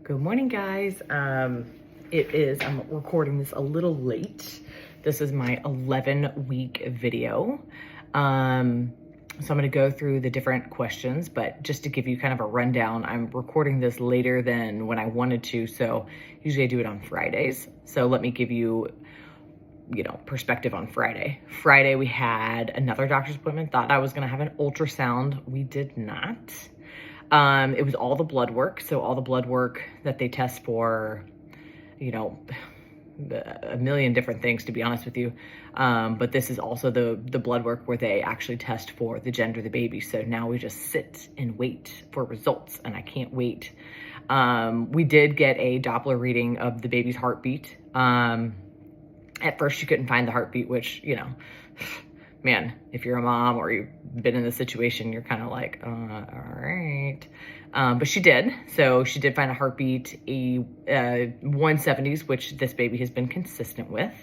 Good morning, guys. I'm recording this a little late. This is my 11-week video. So I'm gonna go through the different questions, but just to give you kind of a rundown, I'm recording this later than when I wanted to, so usually I do it on Fridays. So let me give you, perspective on Friday. Friday, we had another doctor's appointment, thought I was gonna have an ultrasound. We did not. It was all the blood work. So all the blood work that they test for, a million different things, to be honest with you. But this is also the blood work where they actually test for the gender of the baby. So now we just sit and wait for results, and I can't wait. We did get a Doppler reading of the baby's heartbeat. At first, she couldn't find the heartbeat, which, man, if you're a mom or you've been in this situation, you're kind of like, all right. But she did. So she did find a heartbeat, 170s, which this baby has been consistent with,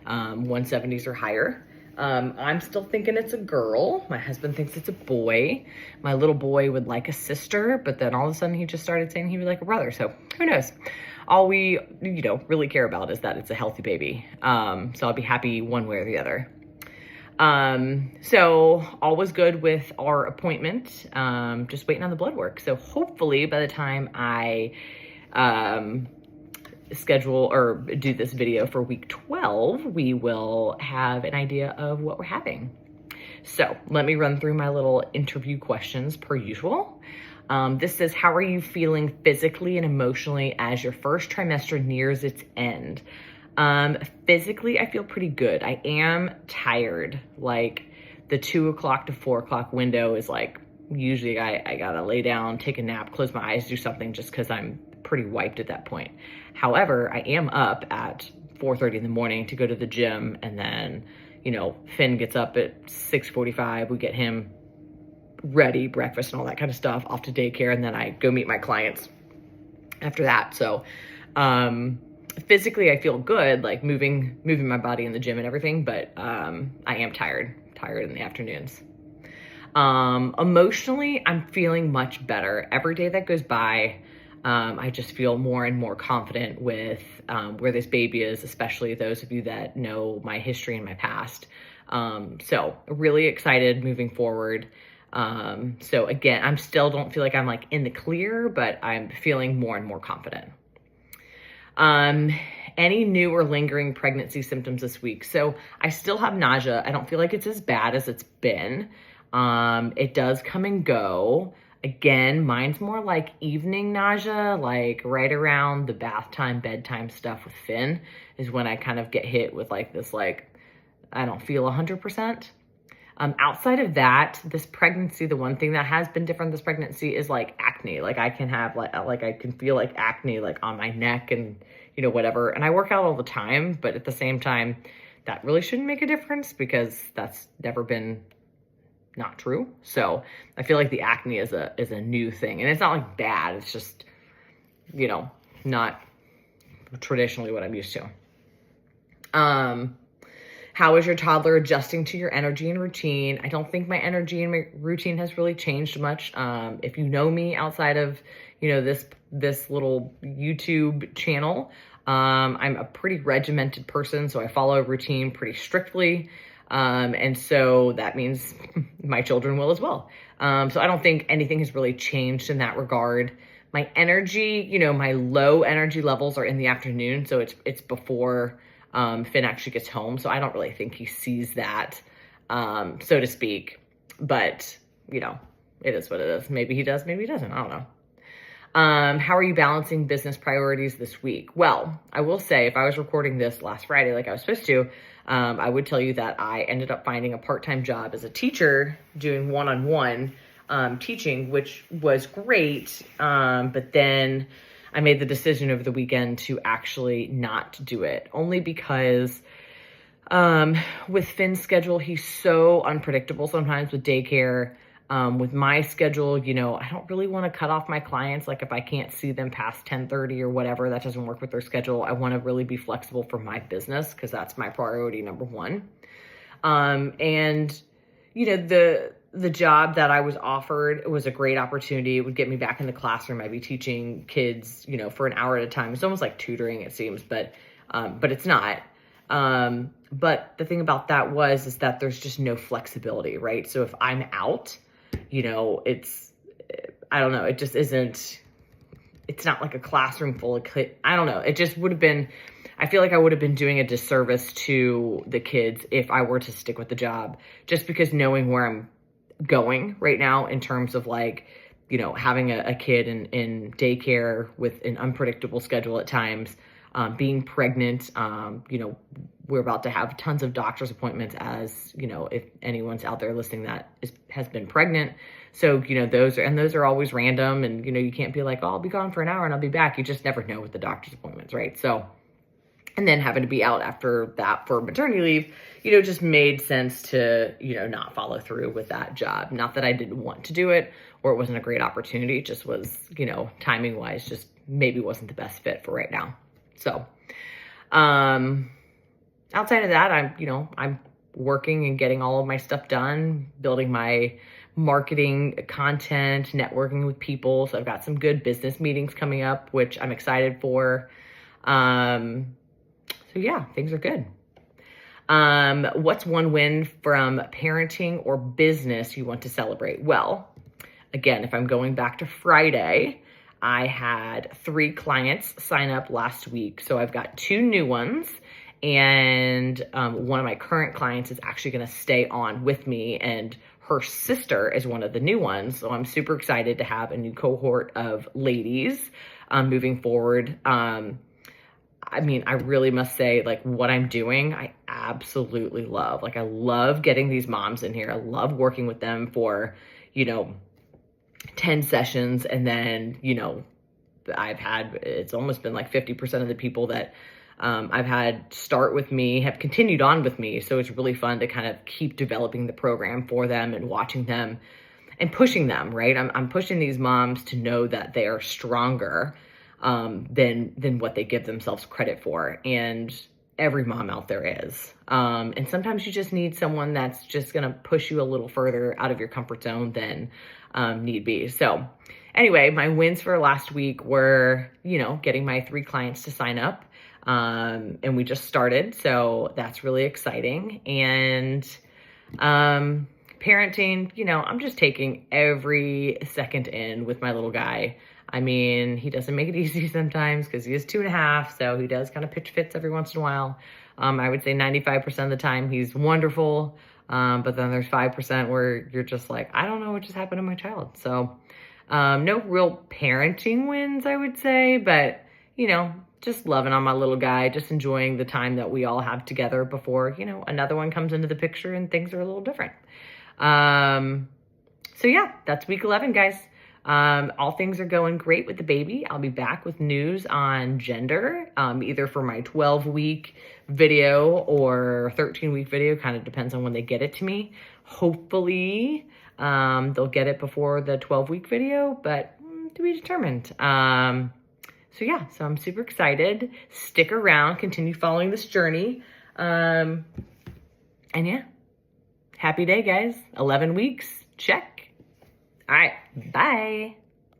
170s or higher. I'm still thinking it's a girl. My husband thinks it's a boy. My little boy would like a sister, but then all of a sudden he just started saying he would like a brother. So who knows? All we, really care about is that it's a healthy baby. So I'll be happy one way or the other. So all was good with our appointment, just waiting on the blood work. So hopefully by the time I, schedule or do this video for week 12, we will have an idea of what we're having. So let me run through my little interview questions per usual. This says, how are you feeling physically and emotionally as your first trimester nears its end? Physically, I feel pretty good. I am tired. Like the 2 o'clock to 4 o'clock window is like, usually I gotta lay down, take a nap, close my eyes, do something just cause I'm pretty wiped at that point. However, I am up at 4:30 in the morning to go to the gym. And then, Finn gets up at 6:45. We get him ready, breakfast and all that kind of stuff, off to daycare. And then I go meet my clients after that. So, physically I feel good, like moving my body in the gym and everything, but I am tired in the afternoons. Emotionally, I'm feeling much better. Every day that goes by, I just feel more and more confident with where this baby is, especially those of you that know my history and my past. So really excited moving forward. So again, I still don't feel like I'm like in the clear, but I'm feeling more and more confident. Any new or lingering pregnancy symptoms this week? So I still have nausea. I don't feel like it's as bad as it's been. It does come and go. Again, mine's more like evening nausea, like right around the bath time, bedtime stuff with Finn is when I kind of get hit with like this, like, I don't feel 100%. Outside of that, this pregnancy, the one thing that has been different this pregnancy is like acne. Like I can have like I can feel like acne like on my neck and, whatever. And I work out all the time, but at the same time, that really shouldn't make a difference because that's never been not true. So I feel like the acne is a new thing, and it's not like bad. It's just, not traditionally what I'm used to. How is your toddler adjusting to your energy and routine? I don't think my energy and my routine has really changed much. If you know me outside of, this little YouTube channel, I'm a pretty regimented person. So I follow a routine pretty strictly. And so that means my children will as well. So I don't think anything has really changed in that regard. My energy, my low energy levels are in the afternoon. So it's before, Finn actually gets home. So I don't really think he sees that, so to speak, but it is what it is. Maybe he does, maybe he doesn't. I don't know. How are you balancing business priorities this week? Well, I will say if I was recording this last Friday, like I was supposed to, I would tell you that I ended up finding a part-time job as a teacher doing one-on-one, teaching, which was great. But then I made the decision over the weekend to actually not do it, only because with Finn's schedule, he's so unpredictable sometimes with daycare. With my schedule, I don't really want to cut off my clients. Like if I can't see them past 10:30 or whatever, that doesn't work with their schedule. I want to really be flexible for my business because that's my priority number one. And the the job that I was offered was a great opportunity. It would get me back in the classroom. I'd be teaching kids, you know, for an hour at a time. It's almost like tutoring, it seems, but it's not. But the thing about that is that there's just no flexibility, right? So if I'm out, you know, I don't know, it just isn't, it's not like a classroom full of kids. I don't know. It just would have been, I feel like I would have been doing a disservice to the kids if I were to stick with the job, just because knowing where I'm going right now in terms of like, you know, having a kid in daycare with an unpredictable schedule at times, being pregnant, you know, we're about to have tons of doctor's appointments, as, you know, if anyone's out there listening that has been pregnant. So, you know, those are always random, and, you know, you can't be like, oh, I'll be gone for an hour and I'll be back. You just never know with the doctor's appointments, right? So, and then having to be out after that for maternity leave, you know, just made sense to, you know, not follow through with that job. Not that I didn't want to do it or it wasn't a great opportunity. It just was, you know, timing wise, just maybe wasn't the best fit for right now. So, outside of that, I'm working and getting all of my stuff done, building my marketing content, networking with people. So I've got some good business meetings coming up, which I'm excited for. So yeah, things are good. What's one win from parenting or business you want to celebrate? Well, again, if I'm going back to Friday, I had 3 clients sign up last week. So I've got 2 new ones, and one of my current clients is actually going to stay on with me, and her sister is one of the new ones. So I'm super excited to have a new cohort of ladies moving forward. I mean, I really must say, like, what I'm doing, I absolutely love. Like, I love getting these moms in here. I love working with them for, you know, 10 sessions. And then, you know, it's almost been like 50% of the people that I've had start with me have continued on with me. So it's really fun to kind of keep developing the program for them and watching them and pushing them, right? I'm pushing these moms to know that they are stronger than what they give themselves credit for. And every mom out there is. And sometimes you just need someone that's just going to push you a little further out of your comfort zone than need be. So anyway, my wins for last week were, you know, getting my 3 clients to sign up. And we just started, so that's really exciting. And parenting, you know, I'm just taking every second in with my little guy. I mean, he doesn't make it easy sometimes because he is 2.5, so he does kind of pitch fits every once in a while. I would say 95% of the time he's wonderful, but then there's 5% where you're just like, I don't know what just happened to my child. So no real parenting wins, I would say, but, you know, just loving on my little guy, just enjoying the time that we all have together before, you know, another one comes into the picture and things are a little different. So yeah, that's week 11, guys. All things are going great with the baby. I'll be back with news on gender, either for my 12-week video or 13-week video, kind of depends on when they get it to me. Hopefully, they'll get it before the 12-week video, but to be determined. So yeah, so I'm super excited. Stick around, continue following this journey. And yeah, happy day, guys. 11 weeks, check. All right, bye.